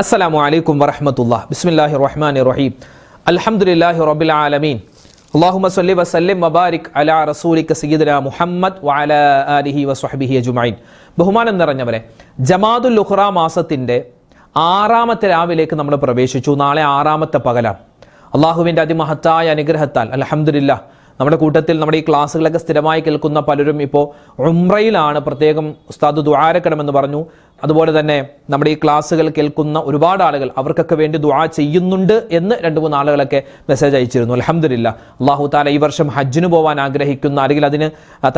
അസ്സലാമു അലൈക്കും വറഹ്മത്തുള്ളാഹി ബിസ്മില്ലാഹിർ റഹ്മാനിർ റഹീം അൽഹംദുലില്ലാഹി റബ്ബിൽ ആലമീൻ അല്ലാഹുമ്മ സ്വല്ലി വസല്ലിം വബാരിക് അലാ റസൂലിക സയ്യിദിനാ മുഹമ്മദ് വഅലാ ആലിഹി വസ്വഹ്ബിഹി അജ്മഈൻ. ബഹുമാനം നിറഞ്ഞവരെ, ജമാദുൽ ഉഖ്റ മാസത്തിന്റെ 6ാമത്തെ രാവിലേക്ക് നമ്മൾ പ്രവേശിച്ചു. നാളെ 6ാമത്തെ പകലാണ്. അള്ളാഹുവിൻ്റെ അതിമഹത്തായ അനുഗ്രഹത്താൽ അൽഹംദുലില്ലാഹ് നമ്മുടെ കൂട്ടത്തിൽ നമ്മുടെ ഈ ക്ലാസ്സുകളൊക്കെ സ്ഥിരമായി കേൾക്കുന്ന പലരും ഇപ്പോൾ ഉംറയിലാണ്. പ്രത്യേകം ഉസ്താദ് ദുആരക്കണമെന്ന് പറഞ്ഞു. അതുപോലെ തന്നെ നമ്മുടെ ഈ ക്ലാസ്സുകൾ കേൾക്കുന്ന ഒരുപാട് ആളുകൾ അവർക്കൊക്കെ വേണ്ടി ദുആ ചെയ്യുന്നുണ്ട് എന്ന് 2-3 ആളുകളൊക്കെ മെസ്സേജ് അയച്ചിരുന്നു. അൽഹംദുലില്ലാഹ്. അല്ലാഹു തആല ഈ വർഷം ഹജ്ജിന് പോകാൻ ആഗ്രഹിക്കുന്ന, അല്ലെങ്കിൽ അതിന്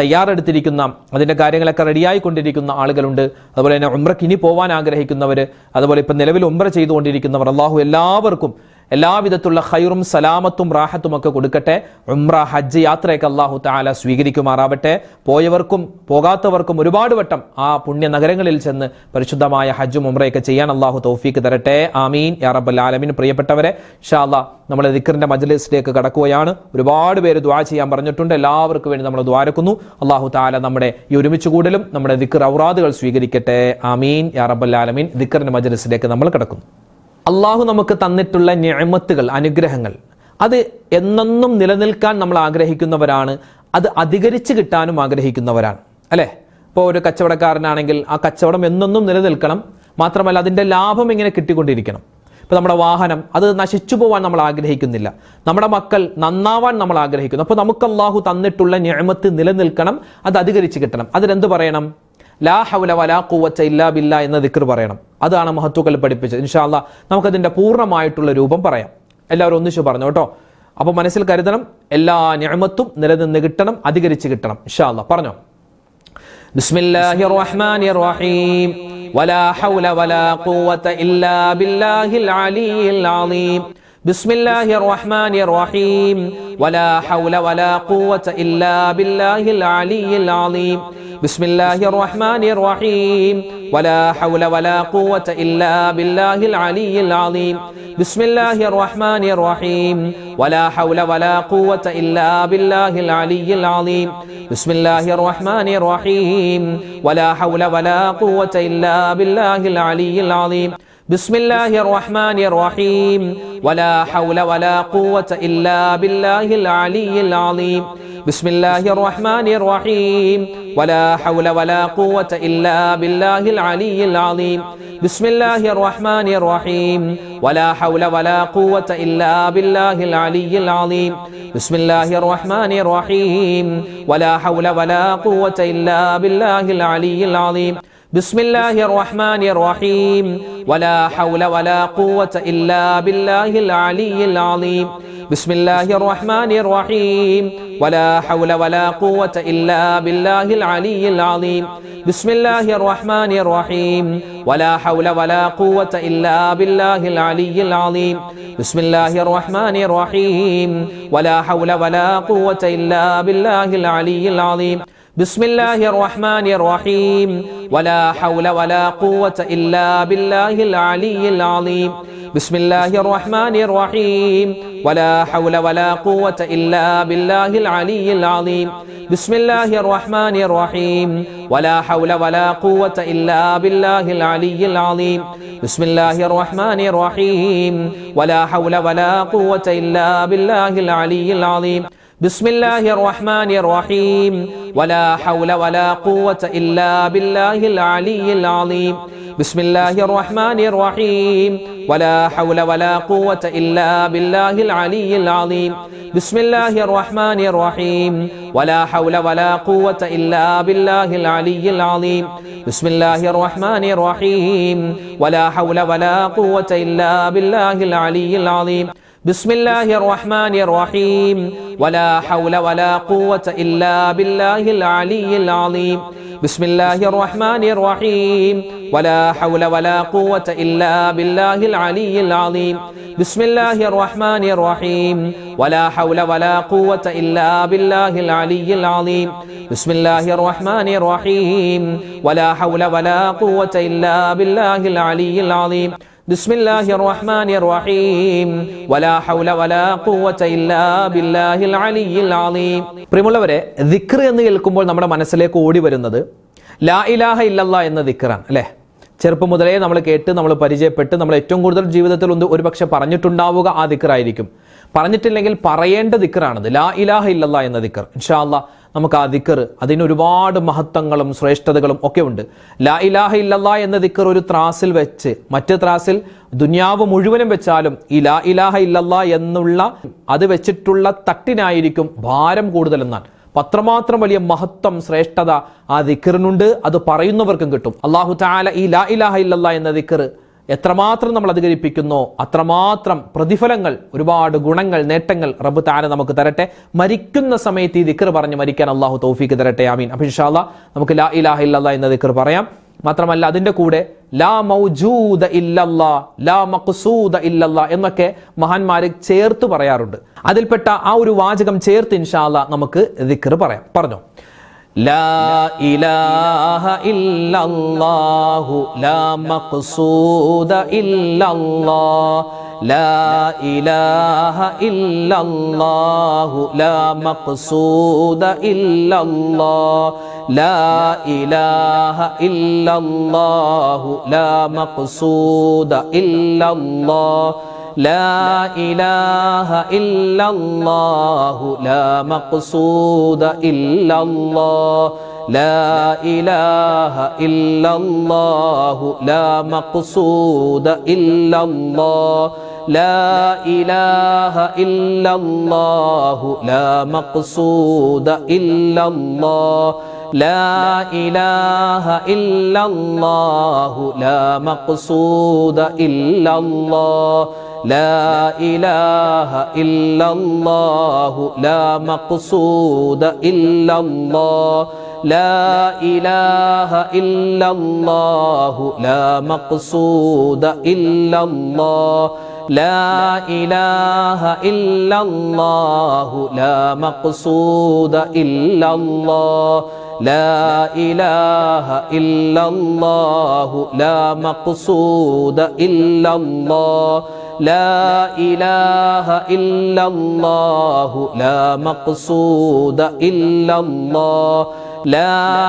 തയ്യാറെടുത്തിരിക്കുന്ന, അതിൻ്റെ കാര്യങ്ങളൊക്കെ റെഡിയായിക്കൊണ്ടിരിക്കുന്ന ആളുകളുണ്ട്. അതുപോലെ തന്നെ ഉംറയ്ക്ക് ഇനി പോകാൻ ആഗ്രഹിക്കുന്നവർ, അതുപോലെ ഇപ്പം നിലവിൽ ഉംറ ചെയ്തുകൊണ്ടിരിക്കുന്നവർ, അല്ലാഹു എല്ലാവർക്കും എല്ലാവിധത്തുള്ള ഖൈറും സലാമത്തും റാഹത്തും ഒക്കെ കൊടുക്കട്ടെ. ഉംറ ഹജ്ജ് യാത്രയൊക്കെ അല്ലാഹു തആല സ്വീകരിക്കുമാറാവട്ടെ. പോയവർക്കും പോകാത്തവർക്കും ഒരുപാട് വട്ടം ആ പുണ്യ നഗരങ്ങളിൽ ചെന്ന് പരിശുദ്ധമായ ഹജ്ജും ഉംറയൊക്കെ ചെയ്യാൻ അല്ലാഹു തൗഫീക്ക് തരട്ടെ. ആമീൻ യാ റബ്ബൽ ആലമീൻ. പ്രിയപ്പെട്ടവരെ, ഇൻഷാ അല്ലാഹ് നമ്മൾ ദിക്റിന്റെ മജ്ലിസിലേക്ക് കടക്കുകയാണ്. ഒരുപാട് പേര് ദുആ ചെയ്യാൻ പറഞ്ഞിട്ടുണ്ട്. എല്ലാവർക്കും വേണ്ടി നമ്മൾ ദുആരക്കുന്നു. അല്ലാഹു തആല നമ്മുടെ ഈ ഒരുമിച്ച് കൂടലും നമ്മുടെ ദിക്ർ ഔറാദുകൾ സ്വീകരിക്കട്ടെ. ആമീൻ യാ റബ്ബൽ ആലമീൻ. ദിക്റിന്റെ മജ്ലിസിലേക്ക് നമ്മൾ കടക്കുന്നു. അള്ളാഹു നമുക്ക് തന്നിട്ടുള്ള നിഅമത്തുകൾ, അനുഗ്രഹങ്ങൾ, അത് എന്നെന്നും നിലനിൽക്കാൻ നമ്മൾ ആഗ്രഹിക്കുന്നവരാണ്. അത് അധികരിച്ച് കിട്ടാനും ആഗ്രഹിക്കുന്നവരാണ്, അല്ലേ? ഇപ്പോൾ ഒരു കച്ചവടക്കാരനാണെങ്കിൽ ആ കച്ചവടം എന്നെന്നും നിലനിൽക്കണം. മാത്രമല്ല അതിൻ്റെ ലാഭം ഇങ്ങനെ കിട്ടിക്കൊണ്ടിരിക്കണം. ഇപ്പോൾ നമ്മുടെ വാഹനം അത് നശിച്ചു പോകാൻ നമ്മൾ ആഗ്രഹിക്കുന്നില്ല. നമ്മുടെ മക്കൾ നന്നാവാൻ നമ്മൾ ആഗ്രഹിക്കുന്നു. അപ്പോൾ നമുക്ക് അള്ളാഹു തന്നിട്ടുള്ള നിഅമത്ത് നിലനിൽക്കണം, അത് അധികരിച്ച് കിട്ടണം. അതിനെന്ത് പറയണം? ലാ ഹൗല വലാ ഖുവത ഇല്ലാ ബില്ലാ എന്ന ദിക്ർ പറയണം. അതാണ് മഹത്തുക്കൾ പഠിപ്പിച്ചത്. ഇൻഷാ അല്ലാഹ് നമുക്കതിൻ്റെ പൂർണ്ണമായിട്ടുള്ള രൂപം പറയാം. എല്ലാവരും ഒന്നിച്ചു പറഞ്ഞു കേട്ടോ. അപ്പോൾ മനസ്സിൽ കരുതണം, എല്ലാ നിഅമത്തും നിലനിന്ന് കിട്ടണം, അധികരിച്ച് കിട്ടണം. ഇൻഷാ അല്ലാഹ് പറഞ്ഞോ. ബിസ്മില്ലാഹിർ റഹ്മാനിർ റഹീം വലാ ഹൗല വലാ ഖുവത ഇല്ലാ ബില്ലാഹിൽ അലിയിൽ അലീം. ബിസ്മില്ലാഹിർ റഹ്മാനിർ റഹീം വലാ ഹൗല വലാ ഖുവത ഇല്ലാ ബില്ലാഹിൽ അലിയിൽ അലീം. ബിസ്മില്ലാഹിർ റഹ്മാനിർ റഹീം വലാ ഹൗല വലാ ഖുവത ഇല്ലാ ബില്ലാഹിൽ അലിയിൽ അലീം. ബിസ്മില്ലാഹിർ റഹ്മാനിർ റഹീം വലാ ഹൗല വലാ ഖുവത ഇല്ലാ ബില്ലാഹിൽ അലിയിൽ അലീം. ബിസ്മില്ലാഹിർ റഹ്മാനിർ റഹീം വലാ ഹൗല വലാ ഖുവത ഇല്ലാ ബില്ലാഹിൽ അലിയിൽ അലീം. ബിസ്മില്ലാഹിർ റഹ്മാനിർ റഹീം വലാ ഹൗല വലാ ഖുവത ഇല്ലാ ബില്ലാഹിൽ അലിയിൽ അലീം. ബിസ്മില്ലാഹിർ റഹ്മാനിർ റഹീം വലാ ഹൗല വലാ ഖുവത ഇല്ലാ ബില്ലാഹിൽ അലിയിൽ അലീം. ബിസ്മില്ലാഹിർ റഹ്മാനിർ റഹീം വലാ ഹൗല വലാ ഖുവത ഇല്ലാ ബില്ലാഹിൽ അലിയിൽ അലീം. ബിസ്മില്ലാഹിർ റഹ്മാനിർ റഹീം വലാ ഹൗല വലാ ഖുവത ഇല്ലാ ബില്ലാഹിൽ അലിയിൽ അലീം. ബിസ്മില്ലാഹിർ റഹ്മാനിർ റഹീം വലാ ഹൗല വലാ ഖുവത ഇല്ലാ ബില്ലാഹിൽ അലിയിൽ അലീം. ബിസ്മില്ലാഹിർ റഹ്മാനിർ റഹീം വലാ ഹൗല വലാ ഖുവത ഇല്ലാ ബില്ലാഹിൽ അലിയിൽ അലീം. ബിസ്മില്ലാഹിർ റഹ്മാനിർ റഹീം വലാ ഹൗല വലാ ഖുവത ഇല്ലാ ബില്ലാഹിൽ അലിയിൽ അലീം. ബിസ്മില്ലാഹിർ റഹ്മാനിർ റഹീം വലാ ഹൗല വലാ ഖുവത ഇല്ലാ ബില്ലാഹിൽ അലിയിൽ അലീം. ബിസ്മില്ലാഹിർ റഹ്മാനിർ റഹീം വലാ ഹൗല വലാ ഖുവത ഇല്ലാ ബില്ലാഹിൽ അലിയിൽ അലീം. ബിസ്മില്ലാഹിർ റഹ്മാനിർ റഹീം വലാ ഹൗല വലാ ഖുവത ഇല്ലാ ബില്ലാഹിൽ അലിയിൽ അലീം. ബിസ്മില്ലാഹിർ റഹ്മാനിർ റഹീം വലാ ഹൗല വലാ ഖുവത ഇല്ലാ ബില്ലാഹിൽ അലിയിൽ അലീം. ബിസ്മില്ലാഹിർ റഹ്മാനിർ റഹീം വലാ ഹൗല വലാ ഖുവത ഇല്ലാ ബില്ലാഹിൽ അലിയിൽ അലീം. ബിസ്മില്ലാഹിർ റഹ്മാനിർ റഹീം വലാ ഹൗല വലാ ഖുവത ഇല്ലാ ബില്ലാഹിൽ അലിയിൽ അലീം. ബിസ്മില്ലാഹിർ റഹ്മാനിർ റഹീം വലാ ഹൗല വലാ ഖുവത ഇല്ലാ ബില്ലാഹിൽ അലിയിൽ അലീം. ബിസ്മില്ലാഹിർ റഹ്മാനിർ റഹീം വലാ ഹൗല വലാ ഖുവത ഇല്ലാ ബില്ലാഹിൽ അലിയിൽ അലീം. ബിസ്മില്ലാഹിർ റഹ്മാനിർ റഹീം വലാ ഹൗല വലാ ഖുവത ഇല്ലാ ബില്ലാഹിൽ അലിയിൽ അലീം. ബിസ്മില്ലാഹിർ റഹ്മാനിർ റഹീം വലാ ഹൗല വലാ ഖുവത ഇല്ലാ ബില്ലാഹിൽ അലിയിൽ അലീം. ബിസ്മില്ലാഹിർ റഹ്മാനിർ റഹീം വലാ ഹൗല വലാ ഖുവത ഇല്ലാ ബില്ലാഹിൽ അലിയിൽ അലീം. ബിസ്മില്ലാഹിർ റഹ്മാനിർ റഹീം വലാ ഹൗല വലാ ഖുവത ഇല്ലാ ബില്ലാഹിൽ അലിയിൽ അലീം. ബിസ്മില്ലാഹിർ റഹ്മാനിർ റഹീം വലാ ഹൗല വലാ ഖുവത ഇല്ലാ ബില്ലാഹിൽ അലിയിൽ അലീം. ബിസ്മില്ലാഹിർ റഹ്മാനിർ റഹീം വലാ ഹൗല വലാ ഖുവത ഇല്ലാ ബില്ലാഹിൽ അലിയിൽ അലീം. പ്രിയമുള്ളവരെ, ദിക്ർ എന്ന് കേൾക്കുമ്പോൾ നമ്മുടെ മനസ്സിലേക്ക് ഓടി വരുന്നത് ലാ ഇലാഹ ഇല്ലല്ലാഹ് എന്ന ദിക്റാണ്, അല്ലേ? ചെറുപ്പം മുതലേ നമ്മൾ കേട്ട് നമ്മൾ പരിചയപ്പെട്ട് നമ്മൾ ഏറ്റവും കൂടുതൽ ജീവിതത്തിൽ ഒരുപക്ഷെ പറഞ്ഞിട്ടുണ്ടാവുക ആ ദിക്റായിരിക്കും. പറഞ്ഞിട്ടില്ലെങ്കിൽ പറയേണ്ട ദിക്റാണത്, ലാ ഇലാഹ ഇല്ലല്ലാഹ് എന്ന ദിക്ർ. ഇൻഷാ അല്ലാഹ് നമുക്ക് ആ ദിക്ർ, അതിന് ഒരുപാട് മഹത്വങ്ങളും ശ്രേഷ്ഠതകളും ഒക്കെ ഉണ്ട്. ലാ ഇലാഹ ഇല്ലല്ലാഹ് എന്ന ദിക്ർ ഒരു ത്രാസിൽ വെച്ച് മറ്റു ത്രാസിൽ ദുനിയാവ് മുഴുവനും വെച്ചാലും ഈ ലാ ഇലാഹ ഇല്ലല്ലാഹ് എന്നുള്ള അത് വെച്ചിട്ടുള്ള തട്ടിനായിരിക്കും ഭാരം കൂടുതലെന്നാണ്. അത്രമാത്രം വലിയ മഹത്വം ശ്രേഷ്ഠത ആ ദിക്റിനുണ്ട്. അത് പറയുന്നവർക്കും കിട്ടും. അല്ലാഹു തആല ഈ ലാ ഇലാഹ ഇല്ലല്ലാഹ് എന്ന ദിക്ർ എത്രമാത്രം നമ്മൾ അധികരിപ്പിക്കുന്നോ അത്രമാത്രം പ്രതിഫലങ്ങൾ, ഒരുപാട് ഗുണങ്ങൾ, നേട്ടങ്ങൾ റബ്ബ് തആല നമുക്ക് തരട്ടെ. മരിക്കുന്ന സമയത്ത് ഈ ദിക്ർ പറഞ്ഞ് മരിക്കാൻ അല്ലാഹു തൗഫീഖ് തരട്ടെ. ആമീൻ. അപ്പോൾ ഇൻഷാ അല്ലാഹ് നമുക്ക് ലാ ഇലാഹ ഇല്ലല്ലാഹ് എന്ന ദിക്ർ പറയാം. മാത്രമല്ല അതിന്റെ കൂടെ ലാ മൗജൂദ ഇല്ലല്ലാഹ്, ലാ മഖ്സൂദ ഇല്ലല്ലാഹ് എന്നൊക്കെ മഹാന്മാര് ചേർത്ത് പറയാറുണ്ട്. അതിൽപ്പെട്ട ആ ഒരു വാചകം ചേർത്ത് ഇൻഷാ അല്ലാഹ് നമുക്ക് ദിക്ർ പറയാം. പറഞ്ഞോ. ലാ ഇലാഹ ഇല്ലല്ലാഹു ലാ മഖ്സൂദ ഇല്ലല്ലാഹ്, ലാ ഇലാഹ ഇല്ലല്ലാഹു ലാ മഖ്സൂദ ഇല്ലല്ലാഹ്, ലാ ഇലാഹ ഇല്ലല്ലാഹു ലാ മഖ്സൂദ ഇല്ലല്ലാഹ്, ലാ ഇലാഹ ഇല്ലല്ലാഹു ലാ മഖ്സൂദ ഇല്ലല്ലാഹ്, ലാ ഇലാഹ ഇല്ലല്ലാഹു ലാ മഖ്സൂദ ഇല്ലല്ലാഹ്, ലാ ഇലാഹ ഇല്ലല്ലാഹു ലാ മഖ്സൂദ ഇല്ലല്ലാഹ്, ലാ ഇലാഹ ഇല്ലല്ലാഹു ലാ മഖ്സൂദ ഇല്ലല്ലാഹ്, ലാ ഇലാഹ ഇല്ലല്ലാഹു ലാ മഖ്സൂദ ഇല്ലല്ലാഹ്, ലാ ഇലാഹ ഇല്ലല്ലാഹു ലാ മഖ്സൂദ ഇല്ലല്ലാഹ്, ലാ ഇലാഹ ഇല്ലല്ലാഹു ലാ മഖ്സൂദ ഇല്ലല്ലാഹ്, ലാ ഇലാഹ ഇല്ലല്ലാഹു ലാ മഖ്സൂദ ഇല്ലല്ലാഹ്, ലാ ഇലാഹ ഇല്ലല്ലാഹു ലാ മഖ്സൂദ ഇല്ലല്ലാഹ്, ലാ ഇലാഹ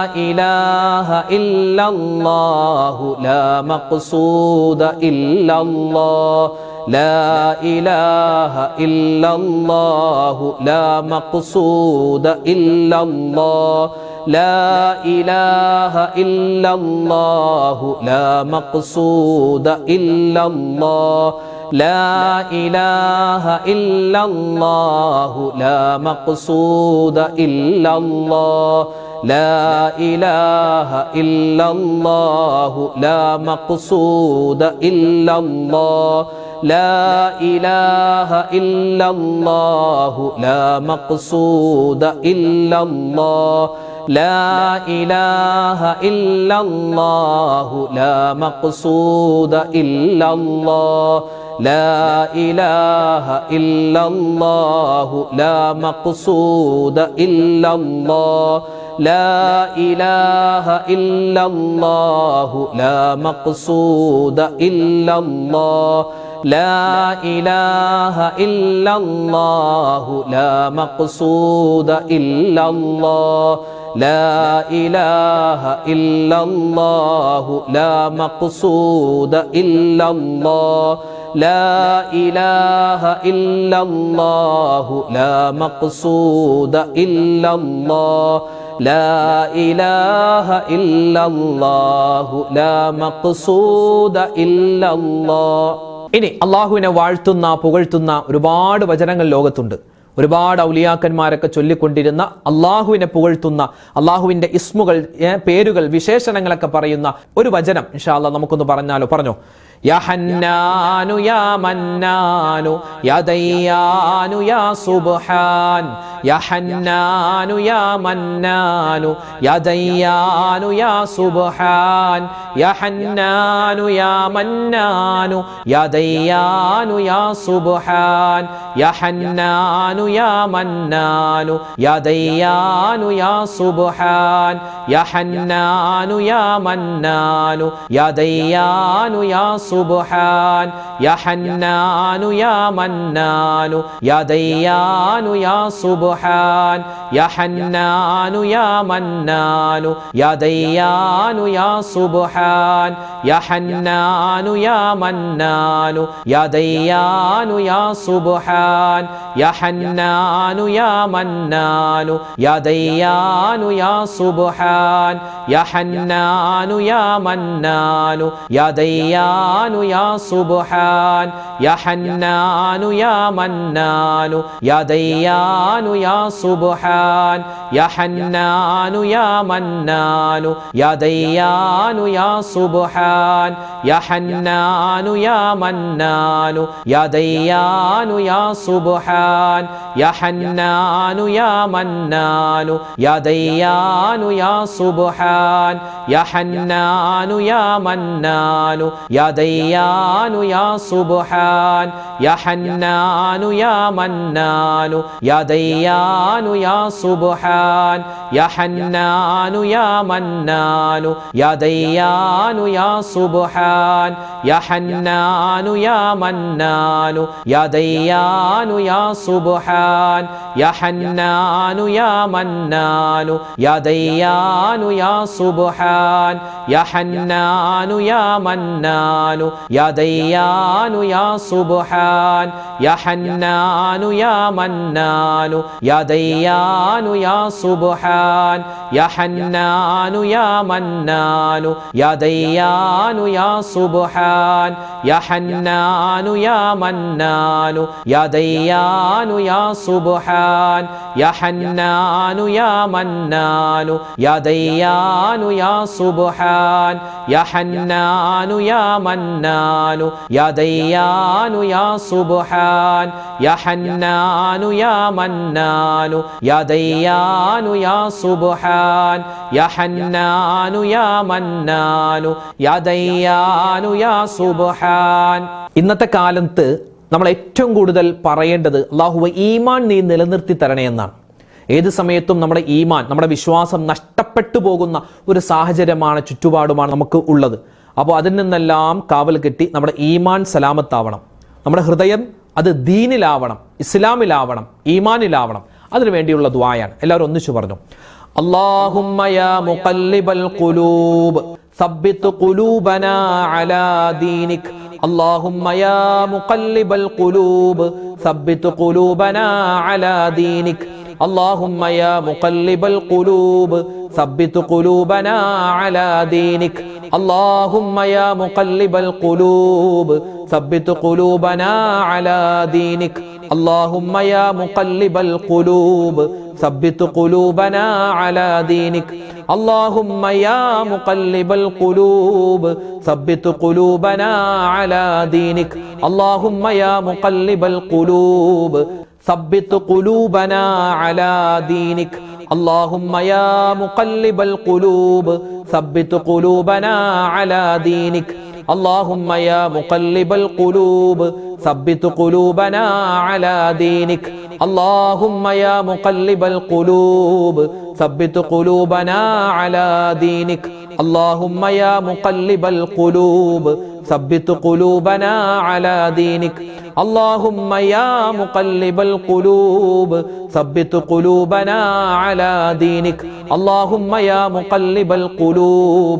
ഇല്ലല്ലാഹു ലാ മഖ്സൂദ ഇല്ലല്ലാഹ്, ലാ ഇലാഹ ഇല്ലല്ലാഹു ലാ മഖ്സൂദ ഇല്ലല്ലാഹ്, ലാ ഇലാഹ ഇല്ലല്ലാഹു ലാ മഖ്സൂദ ഇല്ലല്ലാഹ്, ലാ ഇലാഹ ഇല്ലല്ലാഹു ലാ മഖ്സൂദ ഇല്ലല്ലാഹ്, ലാ ഇലാഹ ഇല്ലല്ലാഹു ലാ മഖ്സൂദ ഇല്ലല്ലാഹ്, ലാ ഇലാഹ ഇല്ലല്ലാഹു ലാ മഖ്സൂദ ഇല്ലല്ലാഹ്, ലാ ഇലാഹ ഇല്ലല്ലാഹു ലാ മഖ്സൂദ ഇല്ലല്ലാഹ്, ലാ ഇലാഹ ഇല്ലല്ലാഹു ലാ മഖ്സൂദ ഇല്ലല്ലാഹ്, ലാ ഇലാഹ ഇല്ലല്ലാഹു ലാ മഖ്സൂദ ഇല്ലല്ലാഹ്, ലാ ഇലാഹ ഇല്ലല്ലാഹു ലാ മഖ്സൂദ ഇല്ലല്ലാഹ്, ലാ ഇലാഹ ഇല്ലല്ലാഹു ലാ മഖ്സൂദ ഇല്ലല്ലാഹ്, ലാ ഇലാഹ ഇല്ലല്ലാഹു ലാ മഖ്സൂദ ഇല്ലല്ലാഹ്, ലാ ഇലാഹ ഇല്ലല്ലാഹു ലാ മഖ്സൂദ ഇല്ലല്ലാഹ്. ഇനി അള്ളാഹുവിനെ വാഴ്ത്തുന്ന പുകഴ്ത്തുന്ന ഒരുപാട് വചനങ്ങൾ ലോകത്തുണ്ട്. ഒരുപാട് ഔലിയാക്കന്മാരൊക്കെ ചൊല്ലിക്കൊണ്ടിരുന്ന അള്ളാഹുവിനെ പുകഴ്ത്തുന്ന അള്ളാഹുവിന്റെ ഇസ്മുകൾ, പേരുകൾ, വിശേഷണങ്ങളൊക്കെ പറയുന്ന ഒരു വചനം ഇൻഷാ അല്ലാഹ് നമുക്കൊന്ന് പറഞ്ഞാലോ? പറഞ്ഞോ. യാ ഹന്നാനു യാ മന്നാനു യാ ദയ്യാനു യാ സുബ്ഹാൻ, യാ ഹന്നാനു യാ മന്നാനു യാ ദയ്യാനു യാ സുബ്ഹാൻ, യാ ഹന്നാനു യാ മന്നാനു യാ ദയ്യാനു യാ സുബ്ഹാൻ, യാ ഹന്നാനു യാ മന്നാനു യാ ദയ്യാനു യാ സുബ്ഹാൻ, യാ ഹന്നാനു യാ മന്നാനു യാ ദയ്യാനു യാ സുബ്ഹാൻ, സുബ്ഹാൻ യാ ഹന്നാനു യാ മന്നാനു യാ ദയ്യാനു യാ സുബ്ഹാൻ യാ ഹന്നാനു യാ മന്നാനു യാ ദയ്യാനു യാ സുബ്ഹാൻ യാ ഹന്നാനു യാ മന്നാനു യാ ദയ്യാനു യാ സുബ്ഹാൻ യാ ഹന്നാനു യാ മന്നാനു യാ ദയ്യാനു യാ സുബ്ഹാൻ യാ ഹന്നാനു യാ മന്നാനു യാ ദയ്യാനു യാ സുബ്ഹാൻ യാ ഹന്നാനു യാ മന്നാനു യാ ദയ്യാനു യാ സുബ്ഹാൻ യാ ഹന്നാനു യാ മന്നാനു യാ ദയ്യാനു യാ സുബ്ഹാൻ യാ ഹന്നാനു യാ മന്നാനു യാ ദയ്യാനു യാ സുബ്ഹാൻ യാ ഹന്നാനു യാ മന്നാനു യാ ദയ്യാനു യാ സുബ്ഹാൻ യാ ഹന്നാനു യാ മന്നാനു യാ ദയ്യാനു യാ സുബ്ഹാൻ യാ ഹന്നാനു യാ മന്നാനു യാ ദയ്യാനു യാ സുബ്ഹാൻ യാ ഹന്നാനു യാ മന്നാനു യാ ദയ്യാനു യാ സുബ്ഹാൻ യാ ഹന്നാനു യാ മന്നാനു യാ ദയ്യാനു യാ സുബ്ഹാൻ യാ ഹന്നാനു യാ മന്നാനു യാ ദയ്യാനു യാ സുബ്ഹാൻ യാ ഹന്നാനു യാ മന്നാനു യാ ദയ്യാനു യാ സുബ്ഹാൻ യാ ഹന്നാനു യാ മന്നാനു യാ ദയ്യാനു യാ സുബ്ഹാൻ യാ ഹന്നാനു യാ മന്നാനു യാ ദയ്യാനു യാ സുബ്ഹാൻ യാ ഹന്നാനു യാ മന്നാനു യാ ദയ്യാനു യാ സുബ്ഹാൻ യാ ഹന്നാനു യാ മന്നാനു യാ ദയ്യാനു യാ സുബ്ഹാൻ യാ ഹന്നാനു യാ മന്നാനു യാ ദയ്യാനു യാ സുബ്ഹാൻ യാ ഹന്നാനു യാ മന്നാനു യാ ദയ്യാനു യാ സുബ്ഹാൻ യാ ഹന്നാനു യാ മന്നാനു യാ ദയ്യാനു യാ സുബ്ഹാൻ. ഇന്നത്തെ കാലത്ത് നമ്മൾ ഏറ്റവും കൂടുതൽ പറയേണ്ടത് അല്ലാഹുവേ ഈമാൻ നീ നിലനിർത്തി തരണേ എന്നാണ്. ഏത് സമയത്തും നമ്മുടെ ഈമാൻ, നമ്മുടെ വിശ്വാസം നഷ്ടപ്പെട്ടു പോകുന്ന ഒരു സാഹചര്യമാണ്, ചുറ്റുപാടുമാണ് നമുക്ക് ഉള്ളത്. അപ്പോൾ അതിൽ നിന്നെല്ലാം കാവൽ കെട്ടി നമ്മുടെ ഈമാൻ സലാമത്താവണം. നമ്മുടെ ഹൃദയം അത് ദീനിലാവണം, ഇസ്ലാമിലാവണം, ഈമാനിലാവണം. അതിനു വേണ്ടിയുള്ള ദുആയാണ്. എല്ലാവരും ഒന്നിച്ചു പറഞ്ഞു, അല്ലാഹുമ്മ യാ മുഖല്ലിബൽ ഖുലൂബ് സബ്ബിത് ഖുലൂബനാ അലാ ദീനിക്. അല്ലാഹുമ്മ യാ മുഖല്ലിബൽ ഖുലൂബ് സബ്ബിത് ഖുലൂബനാ അലാ ദീനിക്. اللهم يا مقلب القلوب ثبت قلوبنا على دينك. اللهم يا مقلب القلوب ثبت قلوبنا على دينك. اللهم يا مقلب القلوب ثبت قلوبنا على دينك. اللهم يا مقلب القلوب ثبت قلوبنا على دينك. اللهم يا مقلب القلوب ثبت قلوبنا على دينك. اللهم يا مقلب القلوب ثبت قلوبنا على دينك. اللهم يا مقلب القلوب ثبت قلوبنا على دينك. اللهم يا مقلب القلوب ثبت قلوبنا على دينك. اللهم يا مقلب القلوب ثبت قلوبنا على دينك. اللهم يا مقلب القلوب ثبت قلوبنا على دينك. اللهم يا مقلب القلوب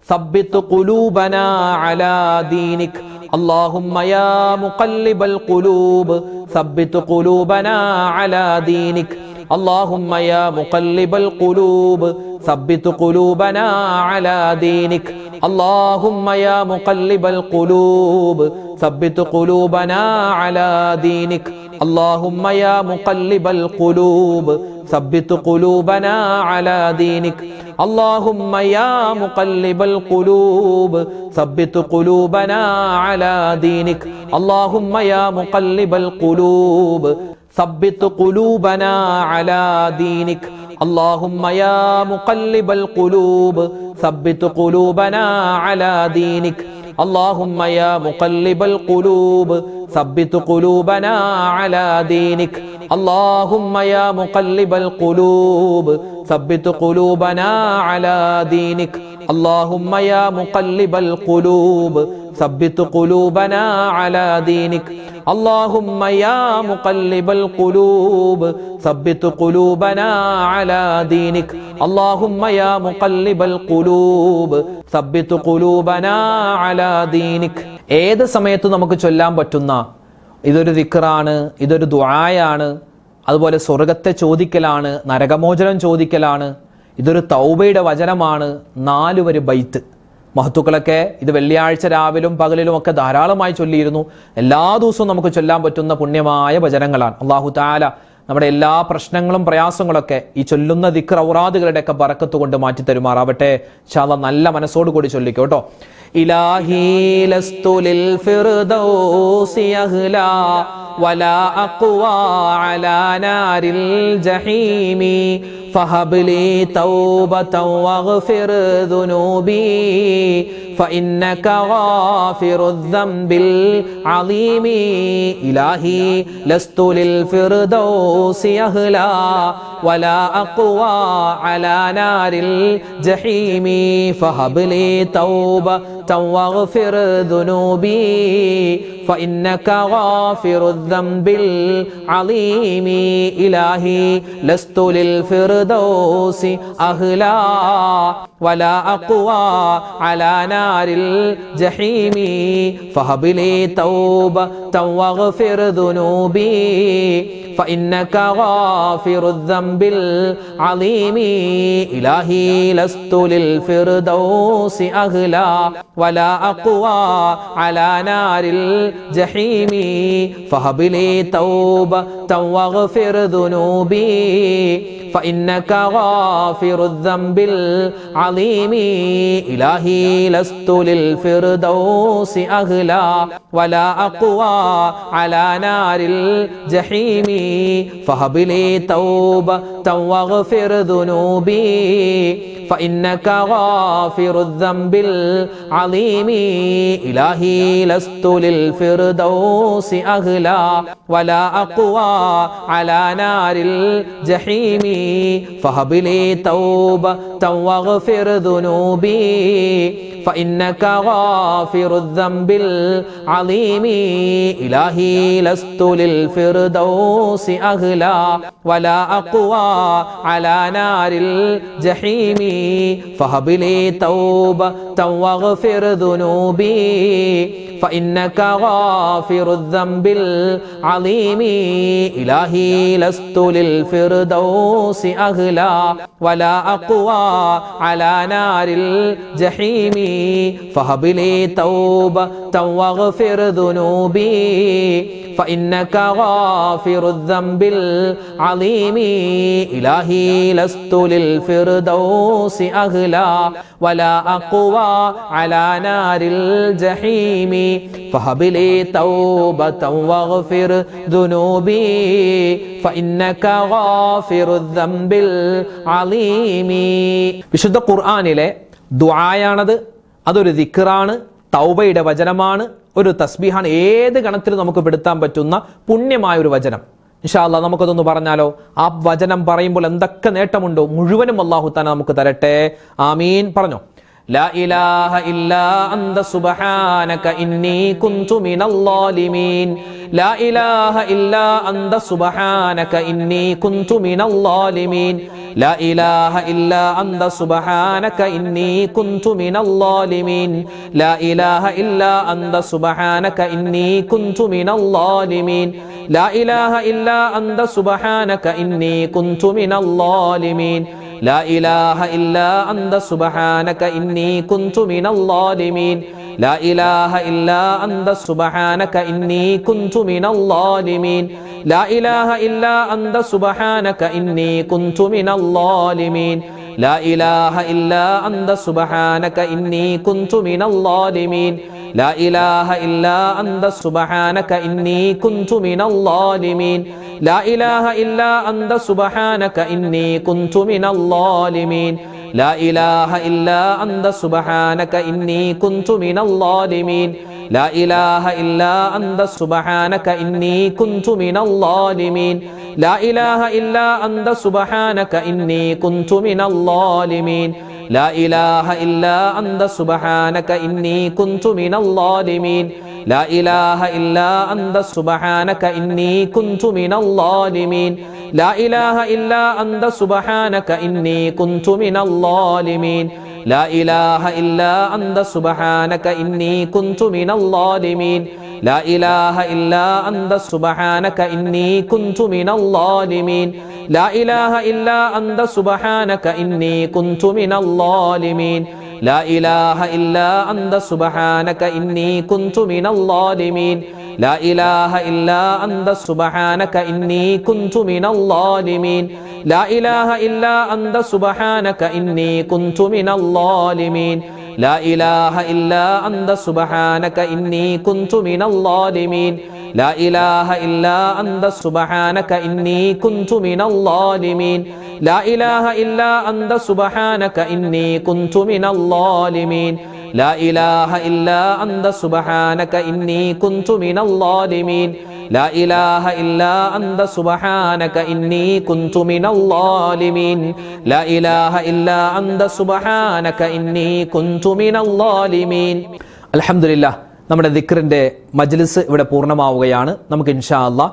ثبت قلوبنا على دينك. اللهم يا مقلب القلوب ثبت قلوبنا على دينك. اللهم يا مقلب القلوب ثبت قلوبنا على دينك. اللهم يا مقلب القلوب ثبت قلوبنا على دينك. اللهم يا مقلب القلوب ثبت قلوبنا على دينك. اللهم يا مقلب القلوب ثبت قلوبنا على دينك. اللهم يا مقلب القلوب ثبت قلوبنا على دينك. اللهم يا مقلب القلوب ثبت قلوبنا على دينك. اللهم يا مقلب القلوب ثبت قلوبنا على دينك. اللهم يا مقلب القلوب ثبت قلوبنا على دينك. اللهم يا مقلب القلوب ثبت قلوبنا على دينك اللهم يا مقلب القلوب ثبت قلوبنا على دينك اللهم يا مقلب القلوب ثبت قلوبنا على دينك. ഏത് സമയത്തും നമുക്ക് ചൊല്ലാൻ പറ്റുന്ന ഇതൊരു ദിക്റാണ്, ഇതൊരു ദുആയാണ്. അതുപോലെ സ്വർഗത്തെ ചോദിക്കലാണ്, നരകമോചനം ചോദിക്കലാണ്. ഇതൊരു തൗബയുടെ വചനമാണ്. 4 വരി ബൈത്ത്. മഹത്തുക്കളൊക്കെ ഇത് വെള്ളിയാഴ്ച രാവിലും പകലിലും ഒക്കെ ധാരാളമായി ചൊല്ലിയിരുന്നു. എല്ലാ ദിവസവും നമുക്ക് ചൊല്ലാൻ പറ്റുന്ന പുണ്യമായ വചനങ്ങളാണ്. അല്ലാഹു തആല നമ്മുടെ എല്ലാ പ്രശ്നങ്ങളും പ്രയാസങ്ങളൊക്കെ ഈ ചൊല്ലുന്ന ദിക്ർ ഔറാദുകളുടെ ഒക്കെ ബറക്കത്ത് കൊണ്ട് മാറ്റി തരുമാറാവട്ടെ. ഇൻഷാ അല്ലാഹ് നല്ല മനസ്സോട് കൂടി ചൊല്ലിക്കോ കേട്ടോ. ഇലാഹി ലസ്തു ലിൽ ഫിർദൗസി അഹ്ലാ വലാ അഖ്വാ അലാ നാരിൽ ജഹീമി ഫഹബ്ലി തൗബതൻ വഗ്ഫിർ ദുനൂബി فإنك غافر الذنب العظيم إلهي لست للفردوس أهلا ولا أقوى على نار الجحيم فهب لي توبة واغفر ذنوبي فإنك غافر الذنب العظيم إلهي لست للفردوس أهلا ولا أقوى على نار الجحيم فهب لي توبة واغفر ذنوبي فإنك غافر الذنب العظيم إلهي لست للفردوس أهلا ولا أقوى على نار الجحيم فهب لي توبة واغفر ذنوبي فإنك غافر الذنب العظيم إلهي لست للفردوس أهلا ولا أقوى على نار الجحيم فهب لي توبة واغفر ذنوبي فإنك غافر الذنب العظيم إلهي لست للفردوس أهلا ولا أقوى على نار الجحيم فهب لي توبة واغفر ذنوبي فإنك غافر الذنب العظيم إلهي لست للفردوس أهلا ولا أقوى على نار الجحيم فهب لي توبة واغفر ذنوبي فإنك غافر الذنب العظيم إلهي لست للفردوس أهلا ولا أقوى على نار الجحيم فهب لي توبة واغفر ذنوبي فإنك غافر الذنب العظيم إلهي لست للفردوس أهلا ولا أقوى على نار الجحيم فهب لي توبة واغفر ذنوبي فإنك غافر الذنب العظيم. വിശുദ്ധ ഖുർആനിലെ ദുആയാണത്. അതൊരു ദിക്റാണ്, തൗബയുടെ വചനമാണ്, ഒരു തസ്ബീഹാണ്. ഏത് ഗണത്തിൽ നമുക്ക് പെടുത്താൻ പറ്റുന്ന പുണ്യമായ ഒരു വചനം. ഇൻഷാ അല്ലാഹ് നമുക്കതൊന്ന് പറഞ്ഞാലോ? ആ വചനം പറയുമ്പോൾ എന്തൊക്കെ നേട്ടമുണ്ടോ മുഴുവനും അല്ലാഹു തആല നമുക്ക് തരട്ടെ. ആമീൻ. പറഞ്ഞോ. لا إله إلا أنت سبحانك إني كنت من الظالمين لا إله إلا أنت سبحانك إني كنت من الظالمين لا إله إلا أنت سبحانك إني كنت من الظالمين لا إله إلا أنت سبحانك إني كنت من الظالمين لا إله إلا أنت سبحانك إني كنت من الظالمين لا إله إلا أنت سبحانك إني كنت من الظالمين لا إله إلا أنت سبحانك إني كنت من الظالمين لا إله إلا أنت سبحانك إني كنت من الظالمين لا إله إلا أنت سبحانك إني كنت من الظالمين لا إله إلا أنت سبحانك إني كنت من الظالمين لا إله إلا أنت سبحانك إني كنت من الظالمين لا إله إلا أنت سبحانك إني كنت من الظالمين لا إله إلا أنت سبحانك إني كنت من الظالمين لا إله إلا أنت سبحانك إني كنت من الظالمين ലാ ഇലാഹ ഇല്ലാ അന്ത സുബ്ഹാനക ഇന്നി കുന്തു മിനൽ ളാലിമീൻ ലാ ഇലാഹ ഇല്ലാ അന്ത സുബ്ഹാനക ഇന്നി കുന്തു മിനൽ ളാലിമീൻ ലാ ഇലാഹ ഇല്ലാ അന്ത സുബ്ഹാനക ഇന്നി കുന്തു മിനൽ ളാലിമീൻ ലാ ഇലാഹ ഇല്ലാ അന്ത സുബ്ഹാനക ഇന്നി കുന്തു മിനൽ ളാലിമീൻ ലാ ഇലാഹ ഇല്ലാ അന്ത സുബ്ഹാനക ഇന്നി കുന്തു മിനൽ ളാലിമീൻ ലാ ഇലാഹ ഇല്ലാ അന്ത സുബ്ഹാനക ഇന്നി കുന്തു മിനൽ ളാലിമീൻ ലാ ഇലാഹ ഇല്ലാ അന്ത സുബ്ഹാനക ഇന്നി കുന്തു മിനൽ ളാലിമീൻ ലാ ഇലാഹ ഇല്ലാ അന്ത സുബ്ഹാനക ഇന്നി കുന്തു മിനൽ ളാലിമീൻ ലാ ഇലാഹ ഇല്ലാ അന്ത സുബ്ഹാനക ഇന്നി കുന്തു മിനൽ ളാലിമീൻ ലാ ഇലാഹ ഇല്ലാ അന്ത സുബ്ഹാനക ഇന്നി കുന്തു മിനൽ ളാലിമീൻ ലാ ഇലാഹ ഇല്ലാ അന്ത സുബ്ഹാനക ഇന്നി കുന്തു മിനൽ ളാലിമീൻ ലാ ഇലാഹ ഇല്ലാ അന്ത സുബ്ഹാനക ഇന്നി കുന്തു മിനൽ ളാലിമീൻ ലാ ഇലാഹ ഇല്ലാ അന്ത സുബ്ഹാനക ഇന്നി കുന്തു മിനൽ ളാലിമീൻ ലാ ഇലാഹ ഇല്ലാ അന്ത സുബ്ഹാനക ഇന്നി കുന്തു മിനൽ ളാലിമീൻ ലാ ഇലാഹ ഇല്ലാ അന്ത സുബ്ഹാനക ഇന്നി കുന്തു മിനൽ ളാലിമീൻ. അൽഹംദുലില്ലാഹ്, നമ്മുടെ ദിക്റിന്റെ മജ്ലിസ് ഇവിടെ പൂർണ്ണമാവുകയാണ്. നമുക്ക് ഇൻഷാ അല്ലാഹ്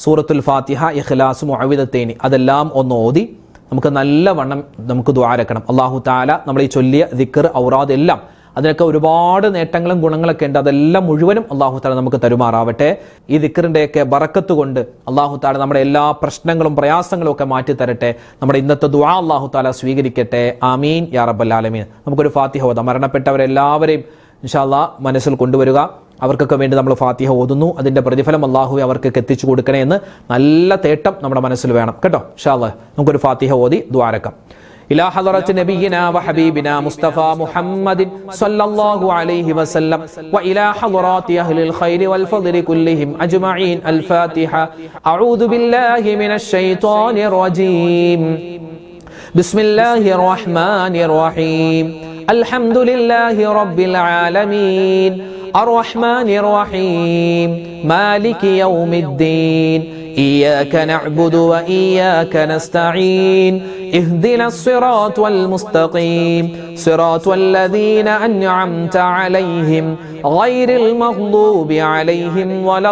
സൂറത്തുൽ ഫാത്തിഹ, ഇഖ്ലാസ്, മുഅവ്വിദത്തൈനി അതെല്ലാം ഒന്ന് ഓതി നമുക്ക് നല്ലവണ്ണം നമുക്ക് ദുആ രക്കണം. അല്ലാഹു തആല നമ്മൾ ഈ ചൊല്ലിയ ദിക്ർ, ഔറാദ് എല്ലാം അതിനൊക്കെ ഒരുപാട് നേട്ടങ്ങളും ഗുണങ്ങളൊക്കെ ഉണ്ട്. അതെല്ലാം മുഴുവനും അല്ലാഹു തആല നമുക്ക് തരുമാറാവട്ടെ. ഈ ദിക്റിന്റെയൊക്കെ ബറക്കത്ത് കൊണ്ട് അല്ലാഹു തആല നമ്മുടെ എല്ലാ പ്രശ്നങ്ങളും പ്രയാസങ്ങളും ഒക്കെ മാറ്റി തരട്ടെ. നമ്മുടെ ഇന്നത്തെ ദുആ അല്ലാഹു തആല സ്വീകരിക്കട്ടെ. ആമീൻ യാ റബ്ബൽ ആലമീൻ. നമുക്കൊരു ഫാത്തിഹ ഓതാം. മരണപ്പെട്ടവരെല്ലാവരെയും ഇൻഷാ അല്ലാഹ് മനസ്സിൽ കൊണ്ടുവരിക. അവർക്കൊക്കെ വേണ്ടി നമ്മൾ ഫാത്തിഹ ഓതുന്നു. അതിന്റെ പ്രതിഫലം അല്ലാഹു അവർക്കൊക്കെ എത്തിച്ചു കൊടുക്കണേ എന്ന് നല്ല തേട്ടം നമ്മുടെ മനസ്സിൽ വേണം കേട്ടോ. ഇൻഷാ അല്ലാഹ് നമുക്കൊരു ഫാത്തിഹ ഓതി ദുആ രക്കാം. إلى حضرة نبينا وحبيبنا مصطفى محمد صلى الله عليه وسلم وإلى حضرات أهل الخير والفضل كلهم أجمعين. الفاتحة. أعوذ بالله من الشيطان الرجيم. بسم الله الرحمن الرحيم. الحمد لله رب العالمين الرحمن الرحيم مالك يوم الدين إياك نعبد وإياك نستعين اهدنا الصراط المستقيم صراط الذين أنعمت عليهم غير المغضوب عليهم ولا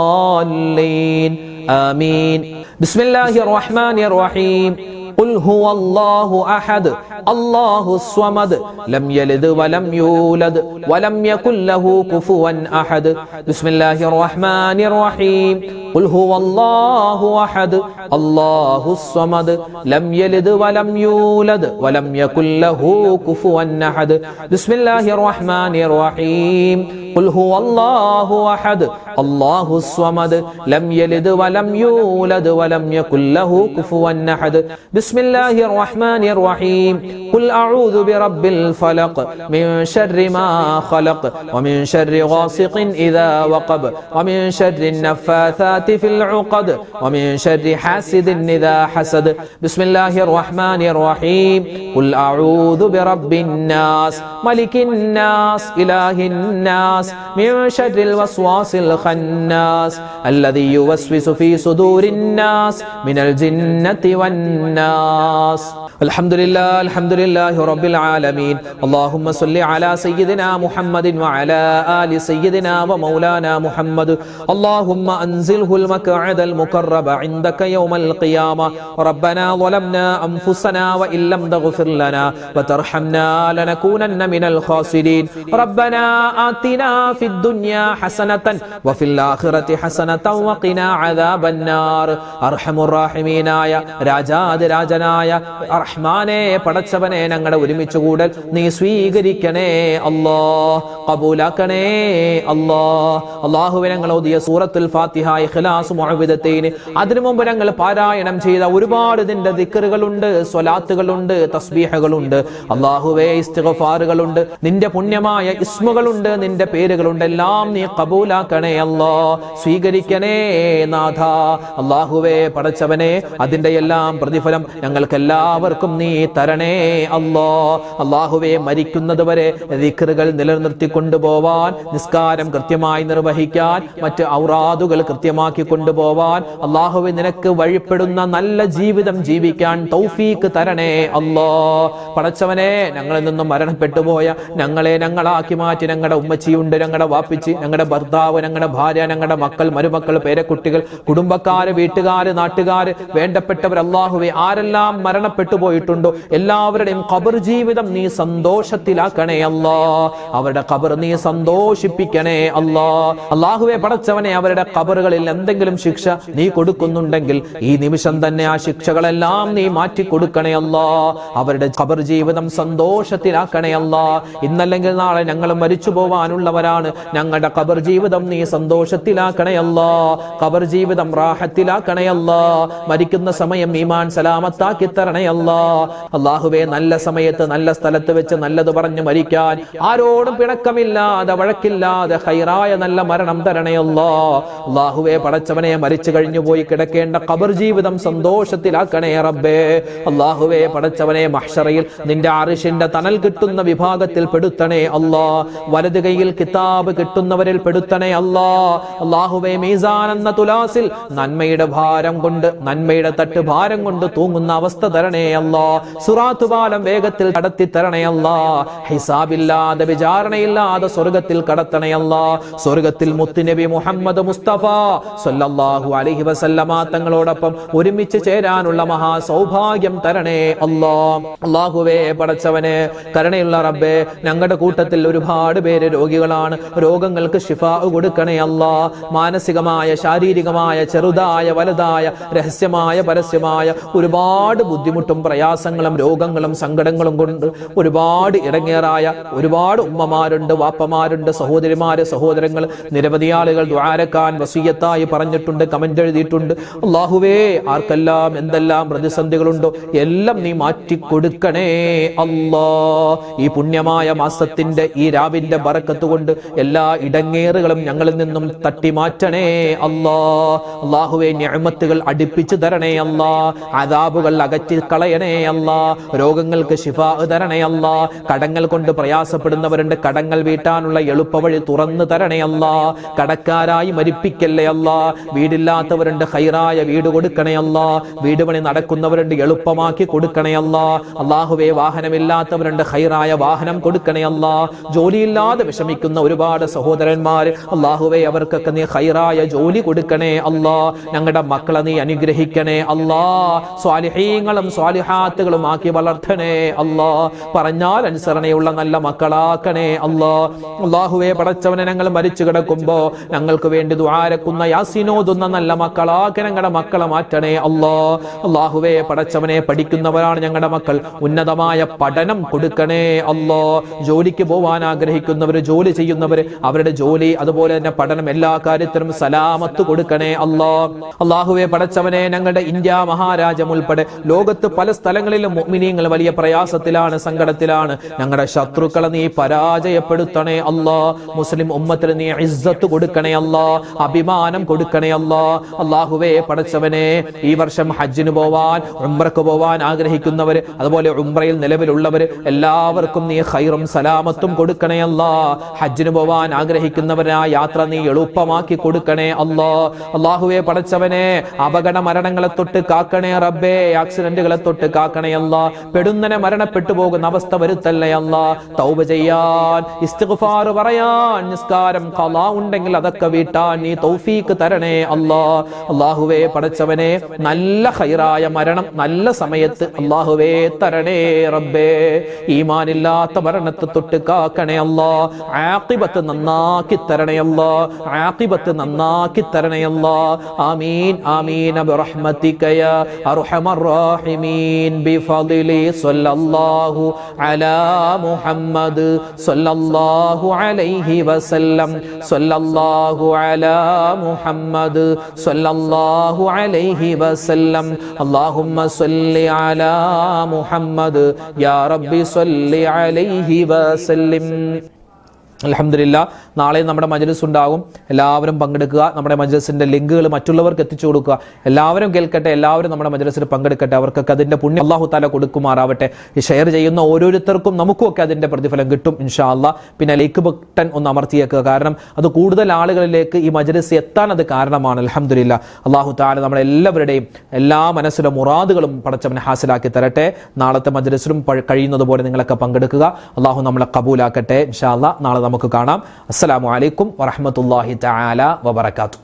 الضالين آمين. بسم الله الرحمن الرحيم. قل هو الله أحد الله الصمد لم يلد ولم يولد ولم يكن له كفوا أحد. بسم الله الرحمن الرحيم. قل هو الله أحد الله الصمد لم يلد ولم يولد ولم يكن له كفوا أحد. بسم الله الرحمن الرحيم. قل هو الله أحد الله الصمد لم يلد ولم يولد ولم يكن له كفوا أحد. بسم الله الرحمن الرحيم. قل أعوذ برب الفلق من شر ما خلق ومن شر غاسق إذا وقب ومن شر النفاثات في العقد ومن شر حاسد إذا حسد. بسم الله الرحمن الرحيم. قل أعوذ برب الناس ملك الناس إله الناس من شر الوسواس الخناس الذي يوسوس في صدور الناس من الجنة والناس. الحمد لله رب العالمين. اللهم صل على سيدنا محمد وعلى آل سيدنا ومولانا محمد. اللهم أنزله المقعد المقرب عندك يوم القيامة. ربنا ظلمنا أنفسنا وإن لم تغفر لنا وترحمنا لنكونن من الخاسرين. ربنا آتنا في الدنيا حسنة وفي الآخرة حسنة وقنا عذاب النار. أرحم الراحمين يا രാജാദ് രാജനായ റഹ്മാനെ, പടച്ചവനെ, ഞങ്ങളുടെ ഒരുമിച്ച് കൂടൽ നീ സ്വീകരിക്കണേ അല്ലാ, ഖബൂലാക്കണേ അല്ലാ. അല്ലാഹുവേ, ഞങ്ങൾ ഓതിയ സൂറത്തുൽ ഫാത്തിഹ, ഇഖ്ലാസ്, മുഅവ്വിദത്തൈനി, അതിനു മുമ്പ് ഞങ്ങൾ പാരായണം ചെയ്ത ഒരുപാട് നിന്റെ ദിക്റുകളുണ്ട്, സ്വലാത്തുകളുണ്ട്, തസ്ബീഹുകളുണ്ട്. അല്ലാഹുവേ, ഇസ്തിഗ്ഫാറുകളുണ്ട്, നിന്റെ പുണ്യമായ ഇസ്മുകളുണ്ട്, നിന്റെ പേരുകളുണ്ട്. എല്ലാം നീ ഖബൂലാക്കണേ അല്ലാ, സ്വീകരിക്കണേ നാഥ. അല്ലാഹുവേ, പടച്ചവനെ, അതിന്റെ എല്ലാം പ്രതിഫലം ഞങ്ങൾക്ക് എല്ലാവർക്കും എല്ലാവർക്കും നീ തരണേ അല്ലാ. അല്ലാഹുവേ, മരിക്കുന്നത് വരെ ദിക്റുകൾ നിലനിർത്തി കൊണ്ടുപോവാൻ, നിസ്കാരം കൃത്യമായി നിർവഹിക്കാൻ, മറ്റ് ഔറാദുകൾ കൃത്യമാക്കി കൊണ്ടുപോവാൻ, അല്ലാഹുവേ നിനക്ക് വഴിപ്പെടുന്ന നല്ല ജീവിതം ജീവിക്കാൻ തൗഫീക്ക് തരണേ അല്ലാ. പടച്ചവനെ, ഞങ്ങളിൽ നിന്നും മരണപ്പെട്ടുപോയ ഞങ്ങളെ ഞങ്ങളാക്കി മാറ്റി, ഞങ്ങളുടെ ഉമ്മച്ചിയുണ്ട്, ഞങ്ങളുടെ വാപ്പിച്ചി, ഞങ്ങളുടെ ഭർത്താവ്, ഞങ്ങളുടെ ഭാര്യ, ഞങ്ങളുടെ മക്കൾ, മരുമക്കൾ, പേരക്കുട്ടികൾ, കുടുംബക്കാര്, വീട്ടുകാര്, നാട്ടുകാര്, വേണ്ടപ്പെട്ടവർ, അല്ലാഹുവേ ആരെല്ലാം മരണപ്പെട്ടു പോയിട്ടുണ്ടോ എല്ലാവരുടെയും ഖബർ ജീവിതം നീ സന്തോഷത്തിലാക്കണേ അല്ലാ. അവരുടെ ഖബർ നീ സന്തോഷിപ്പിക്കണേ അല്ലാ. അല്ലാഹുവേ പടച്ചവനെ, അവരുടെ ഖബറുകളിൽ എന്തെങ്കിലും ശിക്ഷ നീ കൊടുക്കുന്നുണ്ടെങ്കിൽ ഈ നിമിഷം തന്നെ ആ ശിക്ഷകളെല്ലാം നീ മാറ്റി കൊടുക്കണേ അല്ലാ. അവരുടെ ഖബർ ജീവിതം സന്തോഷത്തിലാക്കണേ അല്ലാ. ഇന്നല്ലെങ്കിൽ നാളെ ഞങ്ങൾ മരിച്ചു പോവാനുള്ളവരാണ്. ഞങ്ങളുടെ ഖബർ ജീവിതം നീ സന്തോഷത്തിലാക്കണേ അല്ലാ. ഖബർ ജീവിതം റാഹത്തിലാക്കണേ അല്ലാ. മരിക്കുന്ന സമയം ഈമാൻ സലാമത്താക്കി തരണേ അല്ലാ. അല്ലാഹുവേ, നല്ല സമയത്ത് നല്ല സ്ഥലത്ത് വെച്ച് നല്ലത് പറഞ്ഞു മരിക്കാൻ, ആരോടും പിണക്കമില്ലാതെ വഴക്കില്ലാതെ ഖൈറായ നല്ല മരണം തരണേ അല്ലാ. അല്ലാഹുവേ പടച്ചവനെ, മരിച്ചു കഴിഞ്ഞു പോയി കിടക്കേണ്ട ഖബർ ജീവിതം സന്തോഷത്തിലാക്കണേ റബ്ബേ. അല്ലാഹുവേ പടച്ചവനെ, മഹ്ശറയിൽ നിന്റെ അർശിന്റെ തണൽ കിട്ടുന്ന വിഭാഗത്തിൽ പെടുത്തണേ അല്ലാ. വലത് കൈയിൽ കിതാബ് കിട്ടുന്നവരിൽ പെടുത്തണേ അല്ലാ. അല്ലാഹുവേ, മീസാൻ എന്ന തുലാസിൽ നന്മയുടെ ഭാരം കൊണ്ട്, നന്മയുടെ തട്ട് ഭാരം കൊണ്ട് തൂങ്ങുന്ന അവസ്ഥ തരണേ അല്ലാ. സിറാത്ത് പാലം വേഗത്തിൽ കടത്തി തരണേ അല്ലാ. ഹിസാബില്ലാതെ വിചാരണയില്ലാതെ സ്വർഗത്തിൽ കടത്തണേ അല്ലാ. സ്വർഗത്തിൽ മുത്തുനബി മുഹമ്മദ് മുസ്തഫ സല്ലല്ലാഹു അലൈഹി വസല്ലമ തങ്ങളോടൊപ്പം ഒരുമിച്ച് ചേരാനുള്ള മഹാ സൗഭാഗ്യം തരണേ അല്ലാ. അല്ലാഹുവേ പടച്ചവനെ, കരുണയുള്ള റബ്ബേ, ഞങ്ങളുടെ കൂട്ടത്തിൽ ഒരുപാട് പേര് രോഗികളാണ്. രോഗങ്ങൾക്ക് ശിഫാ കൊടുക്കണേ അല്ലാ. മാനസികമായ, ശാരീരികമായ, ചെറുതായ വലുതായ, രഹസ്യമായ പരസ്യമായ ഒരുപാട് ബുദ്ധിമുട്ടും പ്രയാസങ്ങളും രോഗങ്ങളും സങ്കടങ്ങളും കൊണ്ട് ഒരുപാട് ഇടങ്ങേറായ ഒരുപാട് ഉമ്മമാരുണ്ട്, വാപ്പമാരുണ്ട്, സഹോദരിമാര്, സഹോദരങ്ങൾ, നിരവധി ആളുകൾ ദുആരക്കാൻ വസിയത്തായി പറഞ്ഞിട്ടുണ്ട്, കമന്റ് എഴുതിയിട്ടുണ്ട്. അല്ലാഹുവേ, ആർക്കെല്ലാം എന്തെല്ലാം പ്രതിസന്ധികളുണ്ടോ എല്ലാം നീ മാറ്റി കൊടുക്കണേ അല്ലാ. ഈ പുണ്യമായ മാസത്തിന്റെ ഈ രാവിന്റെ ബറക്കത്ത് കൊണ്ട് എല്ലാ ഇടങ്ങേറുകളും ഞങ്ങളിൽ നിന്നും തട്ടി മാറ്റണേ അല്ലാ. അല്ലാഹുവേ, നിഅമത്തുകൾ അടുപ്പിച്ചു തരണേ അല്ലാ. അദാബുകൾ അകറ്റി കളയണേ അല്ലാ. രോഗങ്ങൾക്ക് ശിഫാ തരണേ അല്ലാ. കടങ്ങൾ കൊണ്ട് പ്രയാസപ്പെടുന്നവരുണ്ട്, കടങ്ങൾ വീട്ടാനുള്ള എളുപ്പവഴി തുറന്നു തരണേ അല്ലാ. കടക്കാരായി മരിപ്പിക്കല്ലേ അല്ലാ. വീടില്ലാത്തവരുണ്ട്, ഖൈറായ വീട് കൊടുക്കണേ അല്ലാ. വീട് പണി നടക്കുന്നവരുണ്ട്, എളുപ്പമാക്കി കൊടുക്കണേ അല്ലാ. അല്ലാഹുവേ, വാഹനമില്ലാത്തവരുണ്ട്, ഖൈറായ വാഹനം കൊടുക്കണേ അല്ലാ. ജോലിയില്ലാതെ വിഷമിക്കുന്ന ഒരുപാട് സഹോദരന്മാർ, അല്ലാഹുവേ അവർക്കൊക്കെ നീ ഖൈറായ ജോലി കൊടുക്കണേ അല്ലാ. ഞങ്ങളുടെ മക്കളെ നീ അനുഗ്രഹിക്കണേ അല്ലാ. സ്വാലിഹീങ്ങളും സ്വാലിഹാത്തുകളും ആക്കി വളർത്തണേ അല്ലാ. പറഞ്ഞാൽ അനുസരണയുള്ള നല്ല മക്കളാക്കണേ അല്ലാ. അല്ലാഹുവേ പടച്ചവനെ, ഞങ്ങൾ മരിച്ചു കിടക്കുമ്പോ ഞങ്ങൾക്ക് വേണ്ടി ദുആരക്കുന്ന യാസീനോതുന്ന നല്ല മക്കളാക്കി ഞങ്ങളുടെ മക്കളെ മാറ്റണേ അല്ലാ. അല്ലാഹുവേ പടച്ചവനെ, പഠിക്കുന്നവരാണ് ഞങ്ങളുടെ മക്കൾ, ഉന്നതമായ പഠനം കൊടുക്കണേ അല്ലാ. ജോലിക്ക് പോവാൻ ആഗ്രഹിക്കുന്നവര്, ജോലി ചെയ്യുന്നവര്, അവരുടെ ജോലി അതുപോലെ തന്നെ പഠനം എല്ലാ കാര്യത്തിലും സലാമത്ത് കൊടുക്കണേ അല്ലാ. അല്ലാഹുവേ പടച്ചവനെ, ഞങ്ങളുടെ ഇന്ത്യ മഹാരാജ്യം ഉൾപ്പെടെ ലോകത്ത് പല സ്ഥലങ്ങളിലും മുഅ്മിനീങ്ങൾ വലിയ പ്രയാസത്തിലാണ്, സങ്കടത്തിലാണ്. ഞങ്ങളുടെ ശത്രുക്കളെ നീ പരാജയപ്പെടുത്തണേ അല്ലാ. മുസ്ലിം ഉമ്മത്തിന് നീ ഇസ്സത്ത് കൊടുക്കണേ അല്ലാ. അഭിമാനം കൊടുക്കണേ അല്ലാ. അല്ലാഹുവേ പടച്ചവനെ, ഈ വർഷം ഹജ്ജിന് പോവാൻ, ഉംറക്ക് പോവാൻ ആഗ്രഹിക്കുന്നവര്, അതുപോലെ ഉംറയിൽ നിലവിലുള്ളവര് എല്ലാവർക്കും നീ ഖൈറും സലാമത്തും കൊടുക്കണേ അല്ലാ. ഹജ്ജിന് പോവാൻ ആഗ്രഹിക്കുന്നവരാ യാത്ര നീ എളുപ്പമാക്കി കൊടുക്കണേ അല്ലാ. അല്ലാഹുവേ പടച്ചവനെ, അപകട മരണങ്ങളെ തൊട്ട് കാക്കണേ റബ്ബേ. ആക്സിഡന്റുകളെ തൊട്ട് കാക്കണേ അല്ലാ. പെടുന്നനെ മരണപ്പെട്ടു പോകുന്ന അവസ്ഥ വരുത്തല്ലേ അല്ലാ. തൗബ ചെയ്യാൻ, ഇസ്തിഗ്ഫാർ പറയാൻ, നിസ്കാരം ഖളാ ഉണ്ടെങ്കിൽ അതൊക്കെ വീട്ടാൻ നീ തൗഫീക്ക് തരണേ അല്ലാ. അല്ലാഹുവേ പടച്ചവനെ, നല്ല ഖൈറായ മരണം നല്ല സമയത്ത് അല്ലാഹുവേ തരണേ റബ്ബേ. ഈമാനില്ലാത്ത മരണത്തെ തൊട്ട് കാക്കണേ അല്ലാ. ആഖിബത്ത് നന്നാക്കി തരണേ അല്ലാ. ആഖിബത്ത് നന്നാക്കി തരണേ അല്ലാ. ആമീൻ ആമീൻ ബിറഹ്മതിക യാ അർഹമർ റഹീമീൻ ബിഫദ്ലി സ്വല്ലല്ലാഹു അലാ മുഹമ്മദ് സ്വല്ലല്ലാഹു അലൈഹി വസല്ലം. സ്വല്ലല്ലാഹു അലാ മുഹമ്മദ് സ്വല്ലല്ലാഹു അലൈഹി വസല്ലം. അല്ലാഹുമ്മ സ്വല്ലി അലാ മുഹമ്മദ് യാ റബ്ബി സ്വല്ലി അലൈഹി വസല്ലം. അൽഹംദുലില്ലാ, നാളെ നമ്മുടെ മജ്‌ലിസ് ഉണ്ടാകും. എല്ലാവരും പങ്കെടുക്കുക. നമ്മുടെ മജ്‌ലിസിന്റെ ലിങ്കുകൾ മറ്റുള്ളവർക്ക് എത്തിച്ചു കൊടുക്കുക. എല്ലാവരും കേൾക്കട്ടെ, എല്ലാവരും നമ്മുടെ മജ്‌ലിസിൽ പങ്കെടുക്കട്ടെ. അവർക്കൊക്കെ അതിന്റെ പുണ്യം അല്ലാഹു തആല കൊടുക്കുമാറാവട്ടെ. ഈ ഷെയർ ചെയ്യുന്ന ഓരോരുത്തർക്കും നമുക്കൊക്കെ അതിന്റെ പ്രതിഫലം കിട്ടും ഇൻഷാ അല്ലാഹ്. പിന്നെ ലൈക്ക് ബട്ടൺ ഒന്ന് അമർത്തിയേക്കുക, കാരണം അത് കൂടുതൽ ആളുകളിലേക്ക് ഈ മജ്‌ലിസ് എത്താൻ അത് കാരണമാണ്. അൽഹംദുലില്ലാ, അല്ലാഹു തആല നമ്മളെല്ലാവരുടെയും എല്ലാ മനസ്സിലെ മുറാദുകളും പടച്ചവനെ ഹാസിലാക്കി തരട്ടെ. നാളത്തെ മജ്‌ലിസിലും കഴിയുന്നത് പോലെ നിങ്ങളൊക്കെ പങ്കെടുക്കുക. അല്ലാഹു നമ്മളെ കബൂലാക്കട്ടെ ഇൻഷാ അല്ലാഹ്. നാളെ നമുക്ക് കാണാം. അസ്സലാമു അലൈക്കും വറഹ്മത്തുള്ളാഹി തആല വബറകാതുഹു.